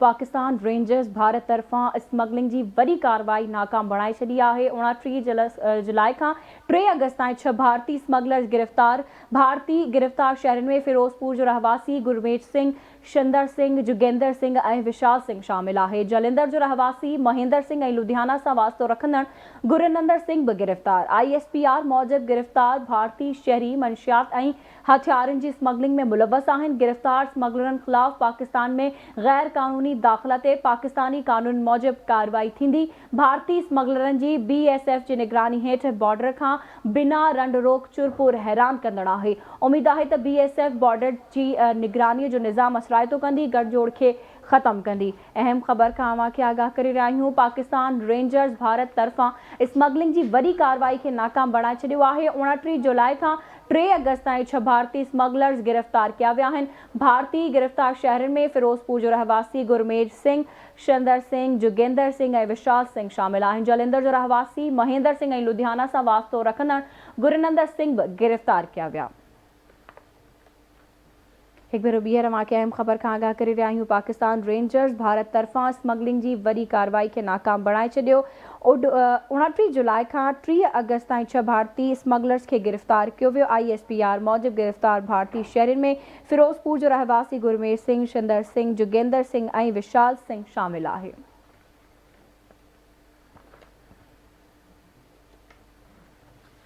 Pakistan rangers Bharat तरफां smuggling की वही कार्रवाई नाकाम बणाई छॾी है। 29 जुलाई का 3 अगस्त ताईं 6 भारतीय स्मगलर्स गिरफ्तार। भारतीय गिरफ्तार शहरन में फिरोजपुर जो रहवासी गुरमेज सिंह, शिंदर सिंह, जुगेंदर सिंह और विशाल सिंह शामिल है। जलंधर जो रहवासी महेंद्र सिंह और लुधियाना से वास्तो रखंदड़ गुरनंदर सिंह भी गिरफ्तार। ISPR मूजिब गिरफ्तार भारतीय शहरी मंशियात और हथियारन की स्मगलिंग में मुलवस आहिनि। गिरफ्तार स्मगलरन खिलाफ पाकिस्तान में गैर कानूनी दाखिला ते पाकिस्तानी कानून मूजिब कार्रवाई थींदी। भारतीय स्मगलरन की BSF की निगरानी हेठ बॉर्डर का बिना रंड रोक चुरपुर हैरान कंदड़ है। उम्मीद है तो BSF बॉर्डर की निगरानी जो निज़ाम असरायतो कंदी, गठजोड़ के खत्म कंदी। अहम खबर का अवां खे आगाह करे रहिया आहियूं। पाकिस्तान रेंजर्स भारत तरफां स्मगलिंग की वही कार्रवाई के नाकाम बणाए छॾियो आहे। 29 जुलाई का 3 अगस्त ताईं 6 भारतीय स्मगलर्स गिरफ्तार किया विया आहिनि। भारतीय गिरफ्तार शहरन में फिरोजपुर जो रहवासी गुरमेज सिंह, शिंदर सिंह, जुगेंदर सिंह और विशाल सिंह शामिल आहिनि। जलंधर जो रहवासी महेंद्र सिंह और लुधियाना से वास्तो रखंदड़ गुरनंदर सिंह भी गिरफ्तार किया विया। एक भेरो ॿीहर अवां खे अहम ख़बर खां आगाह करे रहिया आहियूं। पाकिस्तान रेंजर्स भारत तरफां स्मगलिंग की वही कार्रवाई के नाकाम बणाए छॾियो। 29 जुलाई का 3 अगस्त ताईं 6 भारतीय स्मगलर्स के गिरफ्तार किया वियो। ISPR मूजिब गिरफ्तार भारतीय शहरन में फिरोजपुर जो रहवासी गुरमेज सिंह, शिंदर सिंह, जुगेंदर सिंह और विशाल सिंह शामिल है।